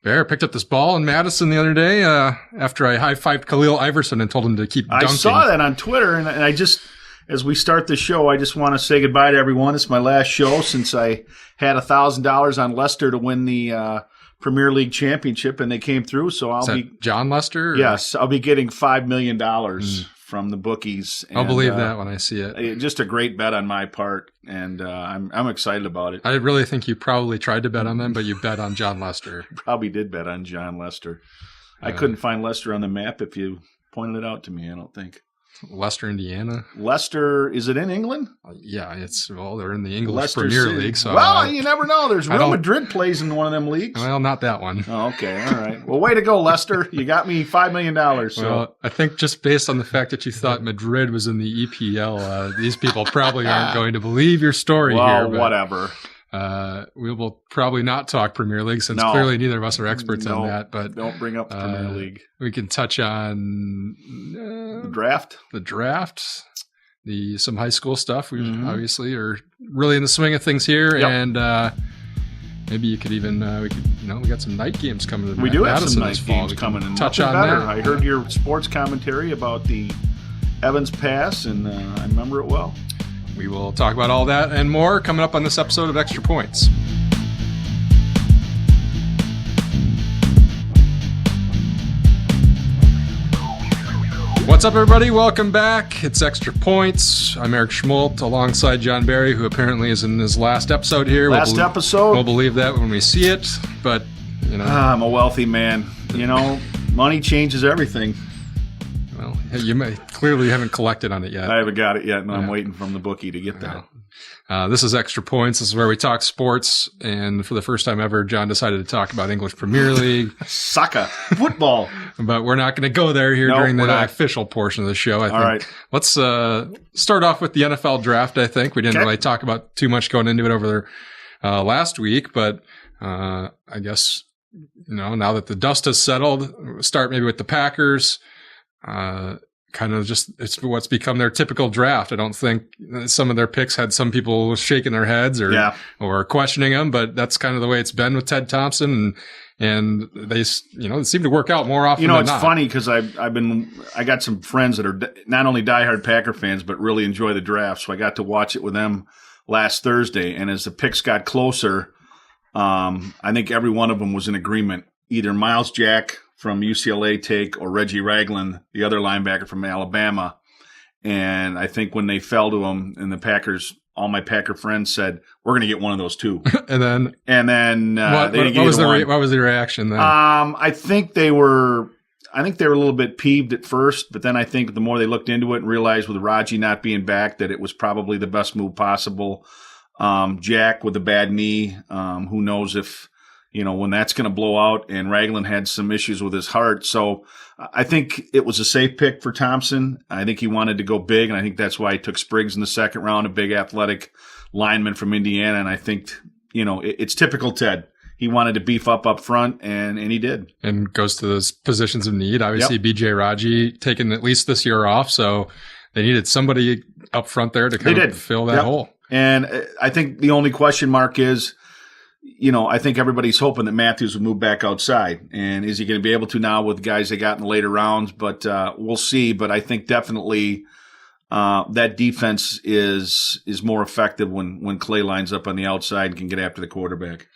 Bear picked up this ball in Madison the other day after I high-fived Khalil Iverson and told him to keep dunking. I saw that on Twitter, and I just, as we start the show, I just want to say goodbye to everyone. It's my last show since I had $1,000 on Leicester to win the Premier League championship, and they came through. So I'll be John Lester? Or? Yes, I'll be getting $5 million from the bookies. I'll believe that when I see it. Just a great bet on my part, and I'm excited about it. I really think you probably tried to bet on them, but you bet on John Lester. Probably did bet on John Lester. I couldn't find Leicester on the map if you pointed it out to me, I don't think. Leicester, Indiana. Leicester, is it in England? Yeah, they're in the English Leicester Premier City. League. So, you never know. There's Real Madrid plays in one of them leagues. Well, not that one. Oh, okay, all right. Well, way to go, Leicester. You got me $5 million. So. Well, I think just based on the fact that you thought Madrid was in the EPL, these people probably aren't going to believe your story here. Well, whatever. We will probably not talk Premier League since clearly neither of us are experts on that. But don't bring up the Premier League. We can touch on the draft, some high school stuff. We obviously are really in the swing of things here, and maybe you could even we got some night games coming. We do have Madison some night games coming. And touch on better. that. I heard your sports commentary about the Evans Pass, and I remember it well. We will talk about all that and more coming up on this episode of Extra Points. What's up, everybody? Welcome back. It's Extra Points. I'm Eric Schmoldt alongside John Barry, who apparently is in his last episode here. Episode? We'll believe that when we see it, but, I'm a wealthy man. Money changes everything. Well, you clearly haven't collected on it yet. I haven't got it yet, and I'm waiting from the bookie to get that. This is Extra Points. This is where we talk sports, and for the first time ever, John decided to talk about English Premier League. Soccer. Football. But we're not going to go there during the official portion of the show, I think. All right. Let's start off with the NFL draft, I think. We didn't really talk about too much going into it over last week, but I guess, now that the dust has settled, start maybe with the Packers. Kind of just, it's what's become their typical draft. I don't think some of their picks had some people shaking their heads or questioning them, but that's kind of the way it's been with Ted Thompson. And they, it seemed to work out more often than not. It's funny because I got some friends that are not only diehard Packer fans, but really enjoy the draft. So I got to watch it with them last Thursday. And as the picks got closer, I think every one of them was in agreement. Either Miles Jack from UCLA take or Reggie Ragland, the other linebacker from Alabama. And I think when they fell to him and the Packers, all my Packer friends said, we're going to get one of those two. and then they didn't get what was the reaction then? I think they were a little bit peeved at first, but then I think the more they looked into it and realized with Raji not being back that it was probably the best move possible. Jack with a bad knee, who knows if, when that's going to blow out, and Ragland had some issues with his heart. So I think it was a safe pick for Thompson. I think he wanted to go big, and I think that's why he took Spriggs in the second round, a big athletic lineman from Indiana. And I think, it's typical Ted. He wanted to beef up front, and he did. And goes to those positions of need. Obviously, BJ Raji taken at least this year off, so they needed somebody up front there to kind of fill that hole. And I think the only question mark is, I think everybody's hoping that Matthews will move back outside. And is he going to be able to now with guys they got in the later rounds? But we'll see. But I think definitely that defense is more effective when Clay lines up on the outside and can get after the quarterback.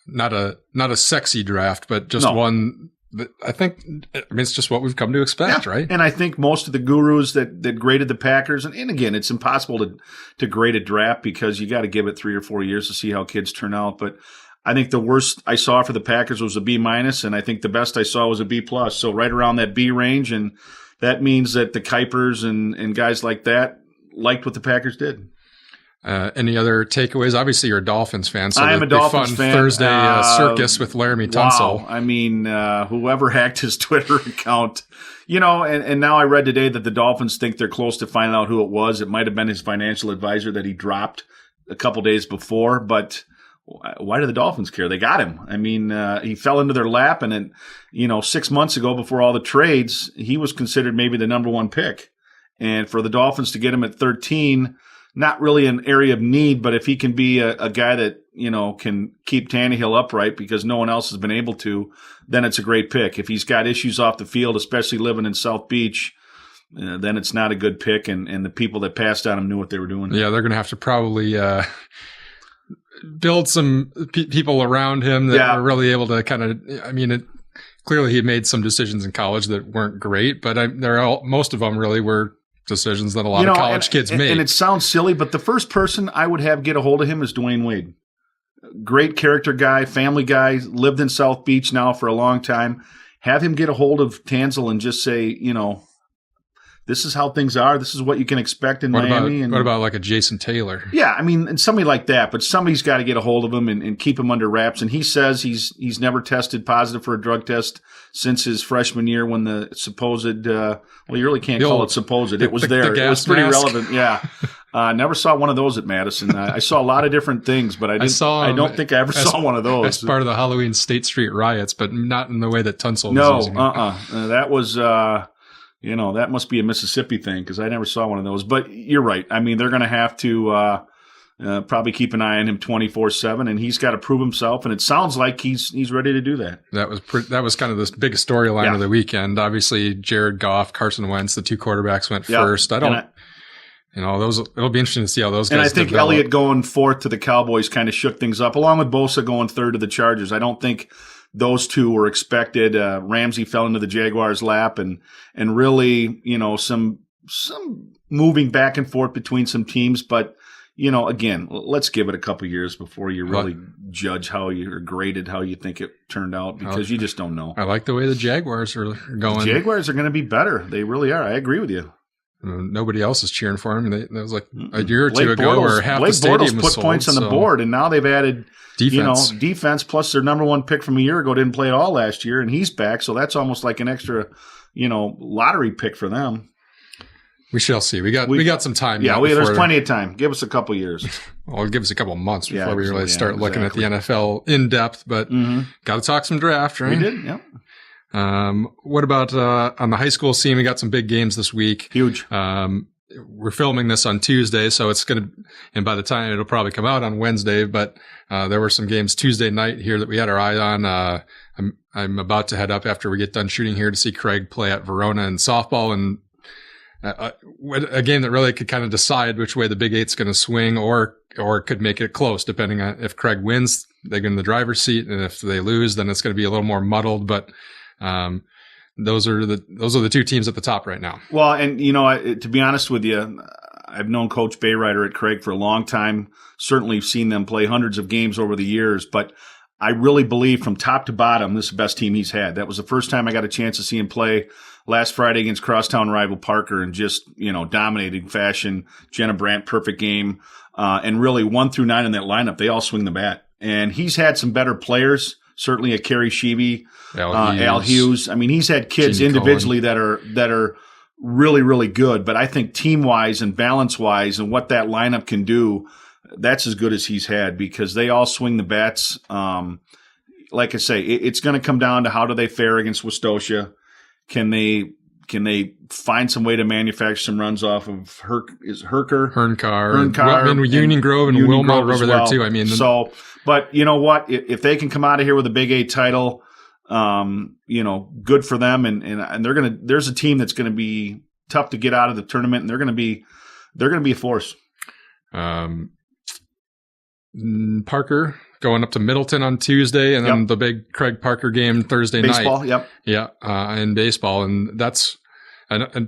Not a sexy draft, but just one that I think, it's just what we've come to expect, right? And I think most of the gurus that graded the Packers, and again, it's impossible to grade a draft because you got to give it 3 or 4 years to see how kids turn out. But I think the worst I saw for the Packers was a B-, and I think the best I saw was a B+. So right around that B range, and that means that the Kuipers and guys like that liked what the Packers did. Any other takeaways? Obviously, you're a Dolphins fan, so I am a Dolphins fan. Thursday circus with Laramie Tunsil. Wow. I mean, whoever hacked his Twitter account, and now I read today that the Dolphins think they're close to finding out who it was. It might have been his financial advisor that he dropped a couple days before, but why do the Dolphins care? They got him. I mean, he fell into their lap, and then, 6 months ago, before all the trades, he was considered maybe the number one pick. And for the Dolphins to get him at 13, not really an area of need, but if he can be a guy that, can keep Tannehill upright because no one else has been able to, then it's a great pick. If he's got issues off the field, especially living in South Beach, then it's not a good pick, and the people that passed on him knew what they were doing. Yeah, they're going to have to probably build some people around him that are really able to kind of, clearly he made some decisions in college that weren't great, but most of them really were decisions that a lot of college kids made. And it sounds silly, but the first person I would have get a hold of him is Dwayne Wade. Great character guy, family guy, lived in South Beach now for a long time. Have him get a hold of Tanzel and just say, this is how things are. This is what you can expect in Miami. What about like a Jason Taylor? Yeah, and somebody like that. But somebody's got to get a hold of him and keep him under wraps. And he says he's never tested positive for a drug test since his freshman year when the supposed you really can't call it supposed. It was there. It was pretty relevant. Yeah. Never saw one of those at Madison. I saw a lot of different things, but I don't think I ever saw one of those. As part of the Halloween State Street riots, but not in the way that Tunsil was using it. That was... that must be a Mississippi thing because I never saw one of those. But you're right. They're going to have to probably keep an eye on him 24/7, and he's got to prove himself. And it sounds like he's ready to do that. That was kind of this big storyline of the weekend. Obviously, Jared Goff, Carson Wentz, the two quarterbacks went first. It'll be interesting to see how those guys develop. And I think develop. Elliott going fourth to the Cowboys kind of shook things up, along with Bosa going third to the Chargers. I don't think those two were expected. Ramsey fell into the Jaguars' lap, and really, some moving back and forth between some teams. But again, let's give it a couple years before you really judge how you're graded, how you think it turned out, because you just don't know. I like the way the Jaguars are going. The Jaguars are going to be better. They really are. I agree with you. Nobody else is cheering for him. That was like a year or two ago where half Blake the stadium Bortles was put sold, points on the board, and now they've added defense plus their number one pick from a year ago didn't play at all last year, and he's back, so that's almost like an extra, lottery pick for them. We shall see. We got some time. Yeah, there's plenty of time. Give us a couple years. Well, give us a couple of months before we really start looking at the NFL in depth. But got to talk some draft, right? We did. Yeah. What about on the high school scene? We got some big games this week. Huge. We're filming this on Tuesday, so it's going to, and by the time it'll probably come out on Wednesday, but there were some games Tuesday night here that we had our eye on. I'm about to head up after we get done shooting here to see Craig play at Verona in softball, and a game that really could kind of decide which way the Big Eight's going to swing, or could make it close, depending on if Craig wins, they get in the driver's seat, and if they lose, then it's going to be a little more muddled, but those are the two teams at the top right now. Well, and to be honest with you, I've known Coach Bayrider at Craig for a long time. Certainly seen them play hundreds of games over the years, but I really believe from top to bottom, this is the best team he's had. That was the first time I got a chance to see him play last Friday against crosstown rival Parker in just, dominating fashion. Jenna Brandt, perfect game. And really 1 through 9 in that lineup, they all swing the bat. And he's had some better players, certainly a Kerry Sheeby, Al Hughes. He's had kids Gene individually that are really, really good. But I think team-wise and balance-wise and what that lineup can do, that's as good as he's had because they all swing the bats. Like I say, it's going to come down to how do they fare against Westosha. Can they find some way to manufacture some runs off of Hernkar, Union Grove, and Wilmot over there too. But you know what? If they can come out of here with a Big 8 title, good for them. And there's a team that's going to be tough to get out of the tournament, and they're going to be a force. Parker going up to Middleton on Tuesday, and then the big Craig Parker game Thursday night. Baseball, yep. Yeah, in baseball. And that's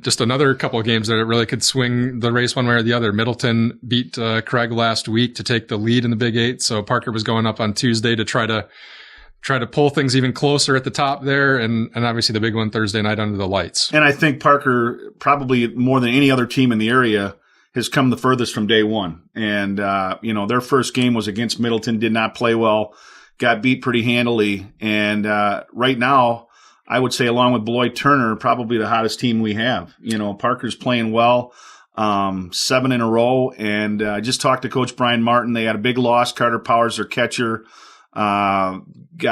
just another couple of games that really could swing the race one way or the other. Middleton beat Craig last week to take the lead in the Big 8. So Parker was going up on Tuesday to try to pull things even closer at the top there. And obviously the big one Thursday night under the lights. And I think Parker, probably more than any other team in the area, has come the furthest from day one. And, their first game was against Middleton, did not play well, got beat pretty handily. And right now, I would say along with Beloit Turner, probably the hottest team we have. Parker's playing well, 7 in a row. And I just talked to Coach Brian Martin. They had a big loss. Carter Powers, their catcher, got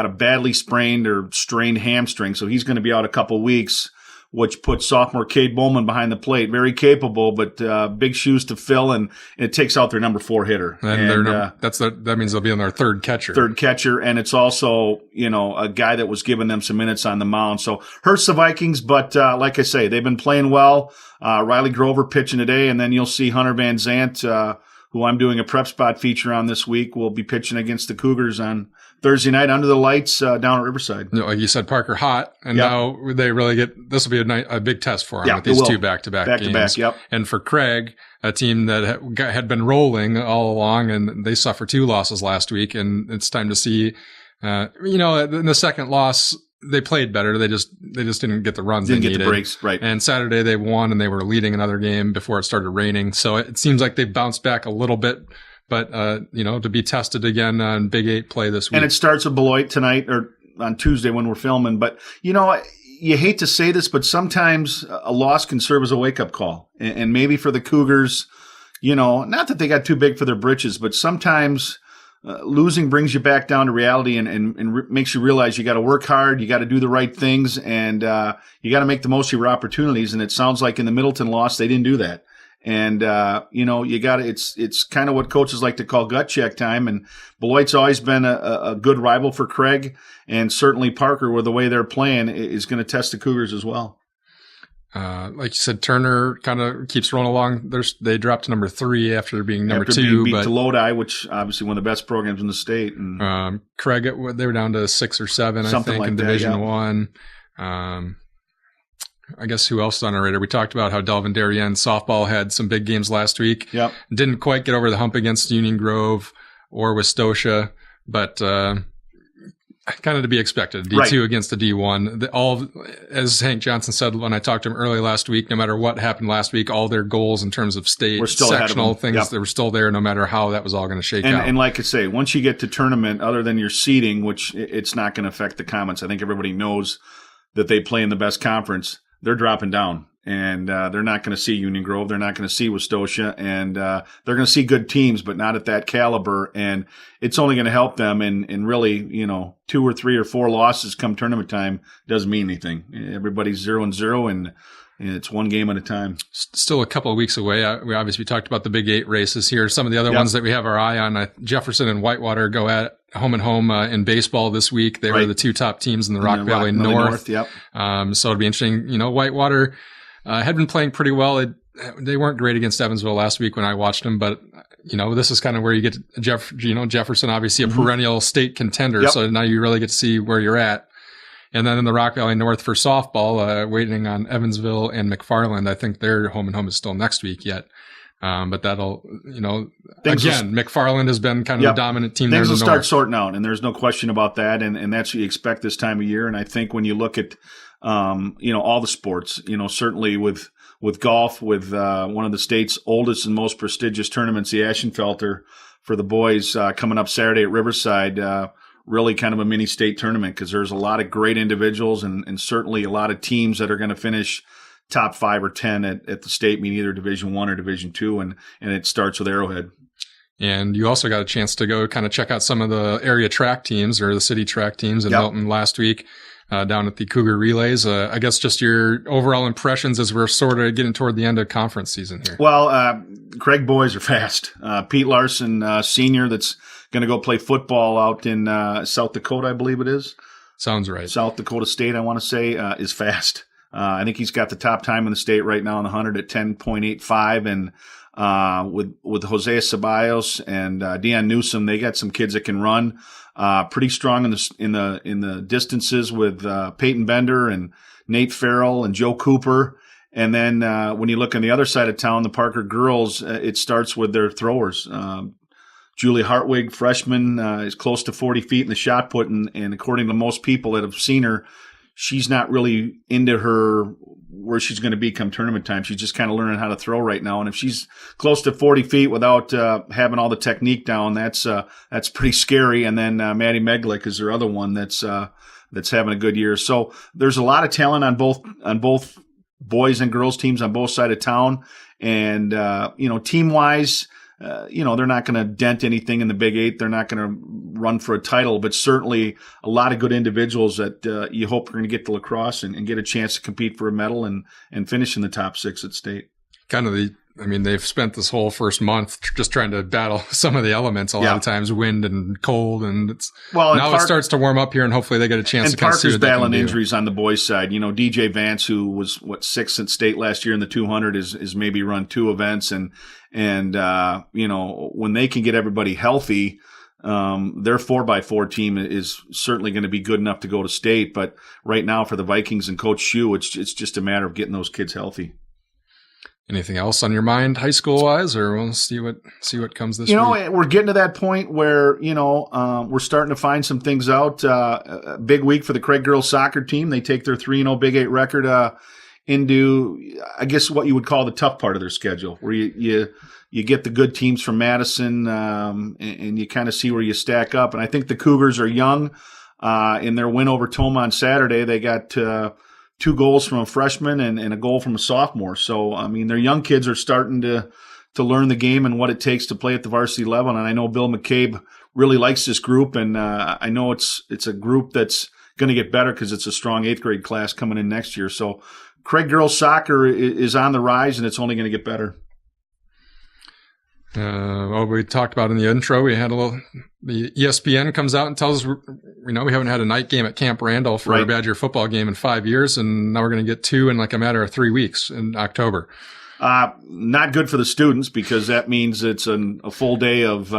a badly sprained or strained hamstring. So he's going to be out a couple weeks. which puts sophomore Cade Bowman behind the plate. Very capable, but big shoes to fill, and it takes out their number 4 hitter. And that means they'll be on their third catcher. And it's also, a guy that was giving them some minutes on the mound. So hurts the Vikings, but like I say, they've been playing well. Riley Grover pitching today, and then you'll see Hunter Van Zant, who I'm doing a prep spot feature on this week, will be pitching against the Cougars on Thursday night under the lights down at Riverside. Like you said, Parker hot, and now they really this will be a big test for him with these 2 back-to-back games. Back-to-back, And for Craig, a team that had been rolling all along, and they suffered 2 losses last week, and it's time to see, in the second loss, they played better. They just didn't get the runs they needed. Didn't get the breaks, right. And Saturday they won, and they were leading another game before it started raining. So it seems like they bounced back a little bit. But, to be tested again on Big 8 play this week. And it starts with Beloit tonight or on Tuesday when we're filming. But, you hate to say this, but sometimes a loss can serve as a wake-up call. And maybe for the Cougars, not that they got too big for their britches, but sometimes losing brings you back down to reality and makes you realize you got to work hard, you got to do the right things, and you got to make the most of your opportunities. And it sounds like in the Middleton loss, they didn't do that. And, you got to, it's kind of what coaches like to call gut check time. And Beloit's always been a good rival for Craig, and certainly Parker, with the way they're playing, is going to test the Cougars as well. Like you said, Turner kind of keeps rolling along. They dropped to number 3 after being number 2. Beat to Lodi, which obviously one of the best programs in the state. And Craig, they were down to 6 or 7, I think, in Division 1. I guess who else is on our radar? We talked about how Delvin Darien softball had some big games last week. Yep. Didn't quite get over the hump against Union Grove or Westosha, but kind of to be expected. D2 against the D1. As Hank Johnson said when I talked to him early last week, no matter what happened last week, all their goals in terms of state, sectional things, they were still there no matter how that was all going to shake out. And like I say, once you get to tournament, other than your seeding, which it's not going to affect the comments, I think everybody knows that they play in the best conference. They're dropping down, and they're not going to see Union Grove. They're not going to see Westosha, and they're going to see good teams, but not at that caliber. And it's only going to help them. And really, 2 or 3 or 4 losses come tournament time doesn't mean anything. Everybody's 0-0, and it's one game at a time. Still a couple of weeks away. We obviously talked about the Big 8 races here. Some of the other ones that we have our eye on, Jefferson and Whitewater go at home and home in baseball this week. They were the 2 top teams in the Rock Valley North. Yep. So it'll be interesting. Whitewater had been playing pretty well. They weren't great against Evansville last week when I watched them, but this is kind of where you get Jefferson, obviously a perennial state contender. Yep. So now you really get to see where you're at. And then in the Rock Valley North for softball, waiting on Evansville and McFarland. I think their home and home is still next week yet. But that'll, McFarland has been kind of the dominant team there. Things will start sorting out, and there's no question about that. And that's what you expect this time of year. And I think when you look at, all the sports, certainly with golf, with one of the state's oldest and most prestigious tournaments, the Ashenfelter for the boys coming up Saturday at Riverside, really kind of a mini state tournament because there's a lot of great individuals and certainly a lot of teams that are going to finish top 5 or 10 at the state meet, either Division 1 or Division 2, and it starts with Arrowhead. And you also got a chance to go kind of check out some of the area track teams or the city track teams in Milton last week down at the Cougar Relays. I guess just your overall impressions as we're sort of getting toward the end of conference season here. Well, Craig boys are fast. Pete Larson, senior, that's going to go play football out in South Dakota, I believe it is. Sounds right. South Dakota State, I want to say, is fast. I think he's got the top time in the state right now on the 100 at 10.85, and with Jose Ceballos and Deion Newsom, they got some kids that can run pretty strong in the distances with Peyton Bender and Nate Farrell and Joe Cooper. And then when you look on the other side of town, the Parker girls, it starts with their throwers. Julie Hartwig, freshman, is close to 40 feet in the shot put, and according to most people that have seen her, she's not really into where she's going to be come tournament time. She's just kind of learning how to throw right now. And if she's close to 40 feet without having all the technique down, that's pretty scary. And then Maddie Meglick is their other one that's having a good year. So there's a lot of talent on both boys and girls teams on both sides of town. And team wise, they're not going to dent anything in the Big Eight. They're not going to run for a title, but certainly a lot of good individuals that you hope are going to get to lacrosse and get a chance to compete for a medal and finish in the top 6 at state. They've spent this whole first month just trying to battle some of the elements a lot of times, wind and cold, and it starts to warm up here, and hopefully they get a chance to kind of see what they can do. Parker's battling injuries on the boys' side. DJ Vance, who was 6th at state last year in the 200, is maybe run 2 events, and when they can get everybody healthy, their 4x4 team is certainly going to be good enough to go to state. But right now for the Vikings and Coach Shue, it's just a matter of getting those kids healthy. Anything else on your mind, high school wise, or we'll see what comes this week? We're getting to that point where we're starting to find some things out. A big week for the Craig girls soccer team. They take their 3-0 Big 8 record into, I guess, what you would call the tough part of their schedule, where you get the good teams from Madison, and you kind of see where you stack up. And I think the Cougars are young. In their win over Toma on Saturday, they got 2 goals from a freshman and a goal from a sophomore. So, their young kids are starting to learn the game and what it takes to play at the varsity level. And I know Bill McCabe really likes this group, and I know it's a group that's going to get better because it's a strong 8th grade class coming in next year. So Craig girls soccer is on the rise, and it's only going to get better. We talked about in the intro, we had the ESPN comes out and tells us, we haven't had a night game at Camp Randall for a Badger football game in 5 years. And now we're going to get 2 in like a matter of 3 weeks in October. Not good for the students, because that means it's a full day of,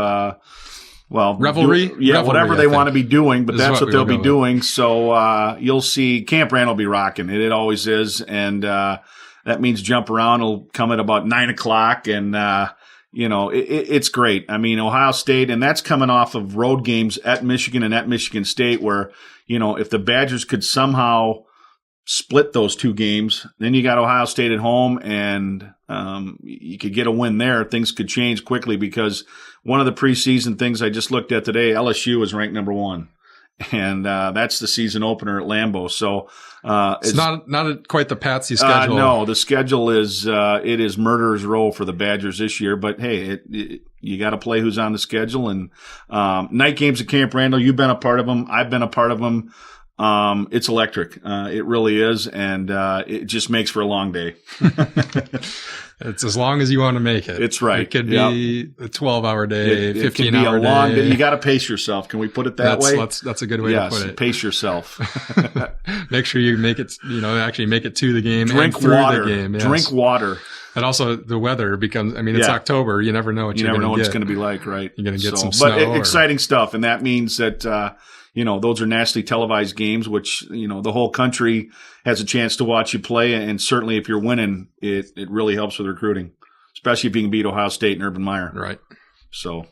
revelry. Whatever they want to be doing, but that's what they'll be doing. So, you'll see Camp Randall be rocking. It always is. And, that means jump around will come at about 9:00, and, it's great. Ohio State, and that's coming off of road games at Michigan and at Michigan State, where, if the Badgers could somehow split those 2 games, then you got Ohio State at home, and you could get a win there. Things could change quickly, because one of the preseason things I just looked at today, LSU is ranked number 1. And that's the season opener at Lambeau. So it's not quite the Patsy schedule. No, the schedule is it is murderer's row for the Badgers this year. But hey, you got to play who's on the schedule. And night games at Camp Randall, you've been a part of them. I've been a part of them. It's electric. It really is, and it just makes for a long day. It's as long as you want to make it. It's right. It could be a 12-hour day, 15-hour day. It can be a long day. You got to pace yourself. Can we put it that way? That's a good way to put it. Pace yourself. Make sure you make it. Actually make it to the game. Drink and through water. The game. Yes. Drink water. And also the weather becomes. It's October. You never know what you're going to get. You never know what it's going to be like, right? You're going to get some snow. But exciting stuff, and that means that. Those are nationally televised games, which, the whole country has a chance to watch you play. And certainly if you're winning, it really helps with recruiting, especially if you can beat Ohio State and Urban Meyer. Right. So,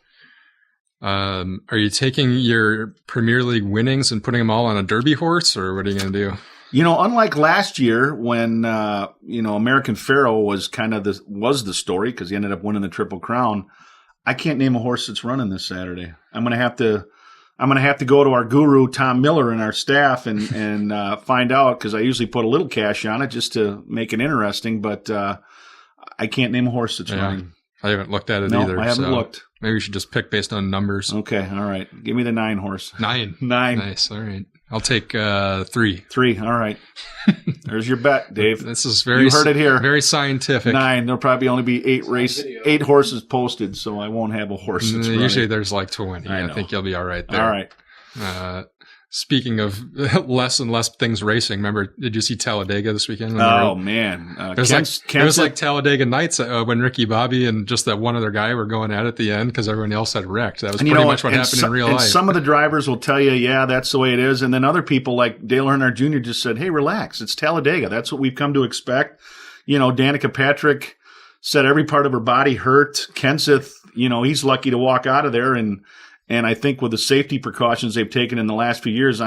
are you taking your Premier League winnings and putting them all on a Derby horse, or what are you going to do? Unlike last year when, American Pharaoh was the story, because he ended up winning the Triple Crown. I can't name a horse that's running this Saturday. I'm going to have to go to our guru, Tom Miller, and our staff and find out, because I usually put a little cash on it just to make it interesting, but I can't name a horse that's running. I haven't looked at it either. No, I haven't looked. Maybe we should just pick based on numbers. Okay, all right. Give me the 9 horse. 9. 9. Nice, all right. I'll take 3. 3, all right. There's your bet, Dave. This is you heard it here. Very scientific. 9. There'll probably only be 8 horses posted, so I won't have a horse that's running. Usually there's like 20. I think you'll be all right there. All right. Speaking of less and less things racing, remember, did you see Talladega this weekend? Oh, man. It was like Talladega Nights when Ricky Bobby and just that one other guy were going at it at the end because everyone else had wrecked. That was pretty much what happened in real life. Some of the drivers will tell you, yeah, that's the way it is. And then other people like Dale Earnhardt Jr. just said, hey, relax. It's Talladega. That's what we've come to expect. Danica Patrick said every part of her body hurt. Kenseth, he's lucky to walk out of there. And I think with the safety precautions they've taken in the last few years,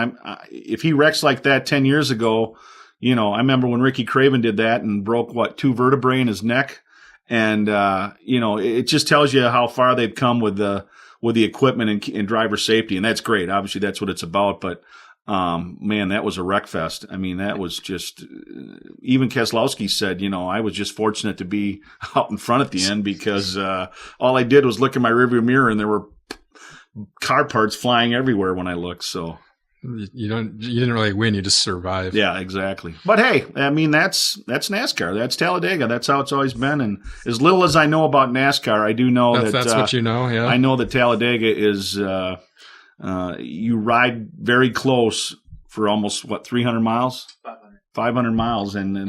if he wrecks like that 10 years ago, I remember when Ricky Craven did that and broke 2 vertebrae in his neck. And, it just tells you how far they've come with the equipment and driver safety. And that's great. Obviously that's what it's about. But, man, that was a wreck fest. I mean, that was just, even Keselowski said, I was just fortunate to be out in front at the end because all I did was look in my rearview mirror and there were car parts flying everywhere when I looked. So you didn't really win. You just survived. Yeah, exactly. But hey, I mean, that's NASCAR. That's Talladega. That's how it's always been. And as little as I know about NASCAR, I do know that's what you know. Yeah, I know that Talladega is, you ride very close for almost 300 miles, 500 miles. And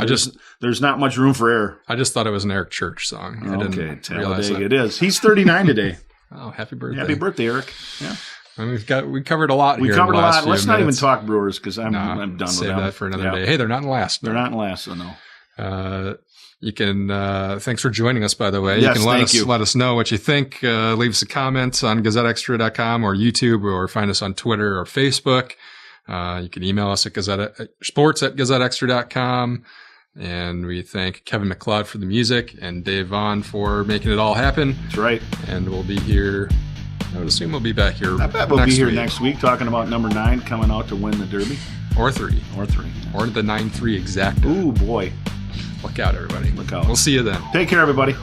there's not much room for error. I just thought it was an Eric Church song. Okay. Talladega it is. He's 39 today. Oh, happy birthday. Happy birthday, Eric. Yeah. And we covered a lot here. We covered a lot. Let's not even talk Brewers because I'm done with them. Save that for another day. Hey, they're not in last. They're not in last, so no. You can, thanks for joining us, by the way. Yes, you can let us know what you think. Leave us a comment on GazetteExtra.com or YouTube, or find us on Twitter or Facebook. You can email us at sports@GazetteExtra.com. And we thank Kevin McLeod for the music and Dave Vaughn for making it all happen. That's right. And we'll be here. I would assume we'll be back here. I bet we'll be here next week talking about number 9 coming out to win the Derby. Or 3. Or 3. Or the 9-3 exact. Ooh, boy. Look out, everybody. Look out. We'll see you then. Take care, everybody.